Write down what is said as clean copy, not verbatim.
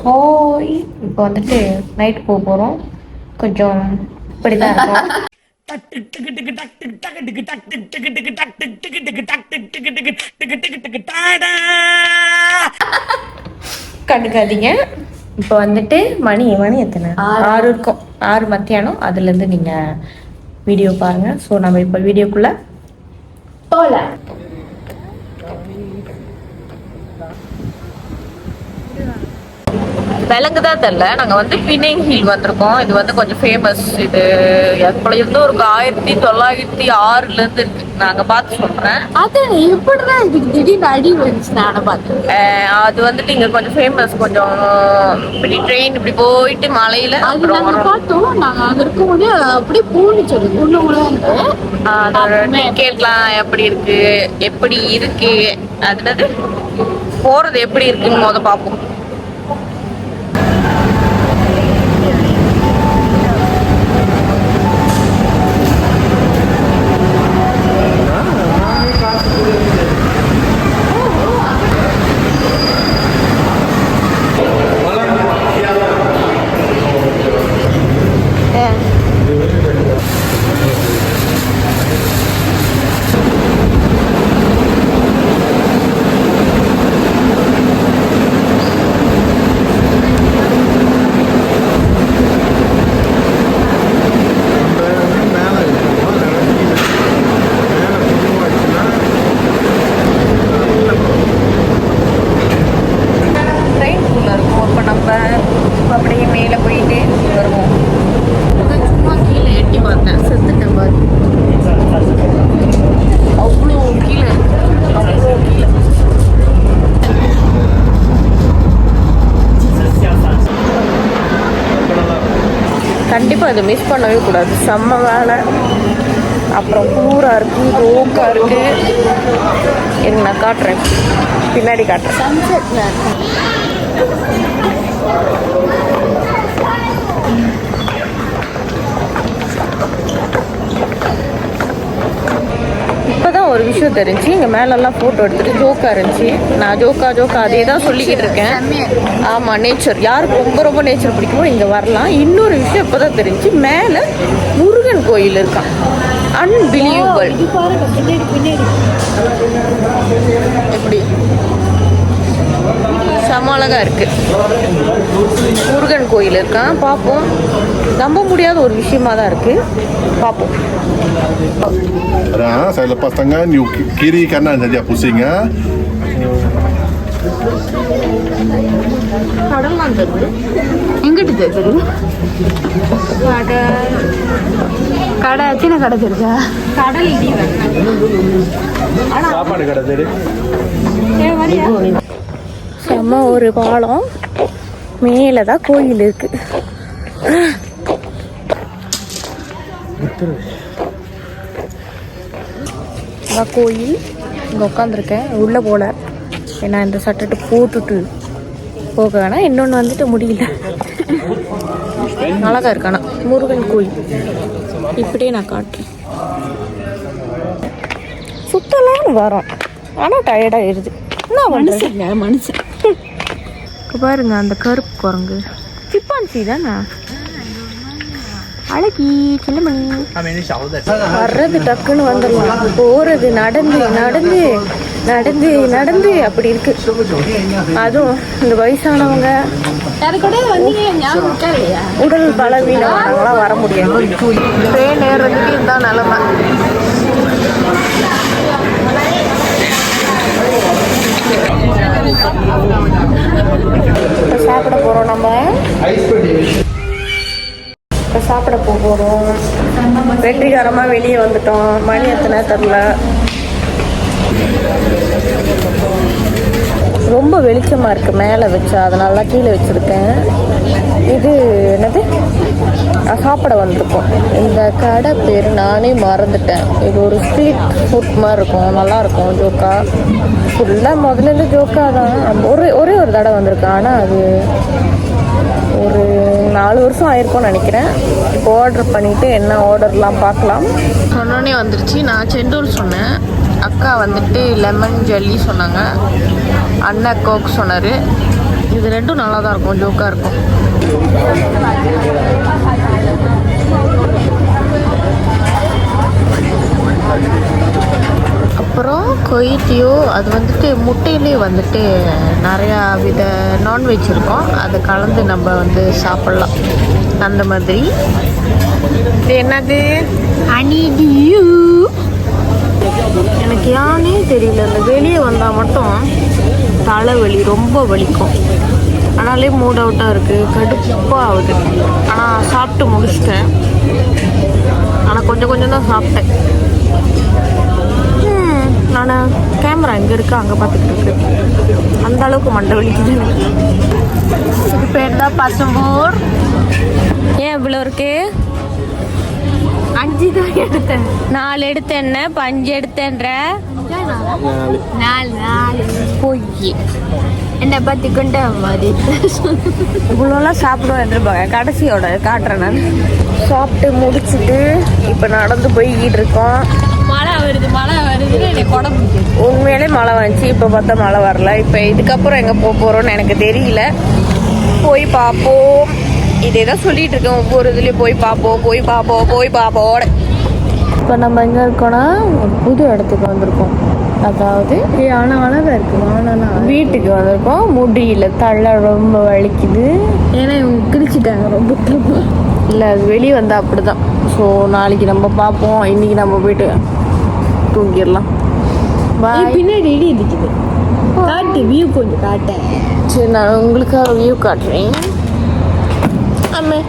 ஹோய் இப்போ வந்துட்டு நைட் போக போகிறோம். கொஞ்சம் இப்படிதான் இருக்கும். கண்டுக்காதீங்க. இப்போ வந்துட்டு மணி எத்தனை? 6 இருக்கும். 6 மத்தியானம். அதுலேருந்து நீங்கள் வீடியோ பாருங்கள். ஸோ நம்ம இப்போ வீடியோக்குள்ளே போகலாம். விலங்குதான் தெரியல. நாங்கள் வந்து பின்னிங் ஹில் வந்திருக்கோம். இது வந்து கொஞ்சம் ஃபேமஸ். இது எப்போ இருந்து ஒரு 1906 இருக்கு. நாங்கள் பார்த்து சொல்கிறேன். அது எப்படிதான் இதுக்கு திடீர்னு அடி வந்துச்சு? நானும் பார்த்தேன். அது வந்துட்டு இங்கே கொஞ்சம் ஃபேமஸ். கொஞ்சம் இப்படி ட்ரெயின் இப்படி போயிட்டு மலையில் அது நாங்கள் பார்த்தோம். நாங்கள் அங்கே இருக்கும்போது அப்படியே போனிச்சு. அது ஒன்று கேட்கலாம் எப்படி இருக்கு அதுனது போகிறது எப்படி இருக்குன்னு பார்ப்போம். கண்டிப்பாக அதை மிஸ் பண்ணவே கூடாது. செம்ம வேலை. அப்புறம் பூரா இருக்குது, ரோக்காக இருக்குது. எனக்கு நான் காட்டுறேன், பின்னாடி காட்டுறேன். சன்செட்டில் இருக்கு. இப்போதான் ஒரு விஷயம் தெரிஞ்சு, இங்கே மேலெல்லாம் ஃபோட்டோ எடுத்துகிட்டு ஜோக்காக இருந்துச்சு. நான் ஜோக்கா அதே தான் சொல்லிக்கிட்டு இருக்கேன். ஆமாம், நேச்சர் யாருக்கு ரொம்ப நேச்சர் பிடிக்குமோ இங்கே வரலாம். இன்னொரு விஷயம் இப்போ தான் தெரிஞ்சு, மேலே முருகன் கோயில் இருக்கான். அன்பிலீவபிள். எப்படி செம அழகா இருக்கு. முருகன் கோயில் இருக்கான். பார்ப்போம். நம்ப முடியாத ஒரு விஷயமா தான் இருக்கு. பார்ப்போம். Saya lepas tangan, you kiri kanan saja pusing ya. கடல்லாம் தெரியுது. எங்கிட்டு தெரியுது? கடை சின்ன கடை தெரியுதா? கடல் சாப்பாடு கடை தெரியுது. செம்ம ஒரு பாலம். மேலே தான் கோயில் இருக்கு. கோயில் இங்கே உட்காந்துருக்கேன். உள்ளே போல ஏன்னா இந்த சட்டை போட்டுட்டு போக வேணாம். இன்னொன்று வந்துட்டு முடியல. அழகா இருக்கானா முருகன் கோயில். இப்படியே நான் காட்டுறேன். சுத்தலான்னு வரோம், ஆனால் டயர்டாகிடுது. என்ன மனுஷன் பாருங்க, அந்த கருப்பு குரங்கு சிப்பான்சி தானே. அழகி சின்னமணி வர்றது டக்குன்னு வந்துடலாம். போறது நடந்து அப்படி இருக்கு. அதுவும் இந்த வயசானவங்க, உடல் பலவீனமானவங்களாம் வர முடியாது. ட்ரெயின் ஏறதுக்கு இதுதான் நிலைமை. இப்போ சாப்பிட போறோம். நம்ம இப்போ சாப்பிட போகிறோம். வெற்றிகரமாக வெளியே வந்துட்டோம். மணி எத்தனை தெரில. ரொம்ப வெளிச்சமாக இருக்குது மேலே வச்சா, அதனால கீழே வச்சுருக்கேன். இது என்னது, சாப்பிட வந்திருக்கோம். இந்த கடை பேர் நானே மறந்துட்டேன். இது ஒரு ஸ்ட்ரீட் ஃபுட் மாதிரி இருக்கும், நல்லாயிருக்கும். ஜோக்கா ஃபுல்லாக முதல்ல ஜோக்கா தான். ஒரே ஒரு தடவை வந்திருக்கேன். ஆனால் அது ஒரு 4 வருஷம் ஆயிருக்கும்னு நினைக்கிறேன். இப்போ ஆர்டர் பண்ணிவிட்டு என்ன ஆர்டர்லாம் பார்க்கலாம். சொன்னோன்னே வந்துருச்சு. நான் செந்தூர் சொன்னேன், அக்கா வந்துட்டு லெமன் ஜெல்லி சொன்னாங்க, அண்ணா கோக் சொன்னார். இது ரெண்டும் நல்லா தான் இருக்கும், ஜோக்காக இருக்கும். அப்புறம் கொய்ட்டியோ அது வந்துட்டு முட்டையிலே வந்துட்டு நிறையா வித நான்வெஜ் இருக்கும், அதை கலந்து நம்ம வந்து சாப்பிட்லாம் அந்த மாதிரி. இது என்னது? அனிடியூ. எனக்கு யானே தெரியல, இந்த வெளியே வந்தால் மட்டும் தலைவலி ரொம்ப வலிக்கும். ஆனாலே மூட் அவுட்டாக இருக்குது, கடுப்பாக ஆகுது. ஆனால் சாப்பிட்டு முடிச்சிட்டேன். ஆனால் கொஞ்சம் கொஞ்சம் தான் சாப்பிட்டேன். நான் கேமரா எங்கே இருக்கு அங்கே பார்த்துக்கிட்டு இருக்கு. அந்த அளவுக்கு மண்டை வலிக்குது எனக்கு. இது பேர் தான் பசும்பூர். ஏன் இவ்வளோ இருக்கு? 5 தான் எடுத்தேன். 4 எடுத்தேன். என்ன 5 எடுத்தேன்ற? 4 பொய். என்னை பற்றி கொண்ட மாதிரி இவ்வளோலாம் சாப்பிடுவோம் எதிர்பார்க்க, கடைசியோட காட்டுறேன் நான். சாப்பிட்டு முடிச்சுட்டு இப்போ நடந்து போய்கிட்டு இருக்கோம். மழை வருதுன்னு என்னை கொடை பிடிக்குது. உண்மையிலே மழை வந்துச்சு, இப்போ பார்த்தா மழை வரல. இப்போ இதுக்கப்புறம் எங்கே போக போகிறோன்னு எனக்கு தெரியல. போய் பார்ப்போம். இதே தான் சொல்லிட்டு இருக்கேன், ஒவ்வொரு இதுலேயும் போய் பார்ப்போம். இப்போ நம்ம எங்கே இருக்கோன்னா ஒரு புது இடத்துக்கு வந்திருக்கோம். அதாவது ஆனால் அழகாக இருக்குது. வீட்டுக்கு வந்திருக்கோம். முடியல, தள்ள ரொம்ப வலிக்குது. ஏன்னா இவங்க கிழிச்சிட்டாங்க ரொம்ப. இல்லை, அது வெளியே வந்தால் அப்படி தான். ஸோ நாளைக்கு நம்ம பார்ப்போம். இன்றைக்கி நம்ம போயிட்டு தூங்கிடலாம். பாய். பின்னாடி இடி இருக்குது. காட்டு வியூ கொஞ்சம் காட்டேன். சரி, நான் உங்களுக்காக வியூ காட்டுறேன். ஆமாம்.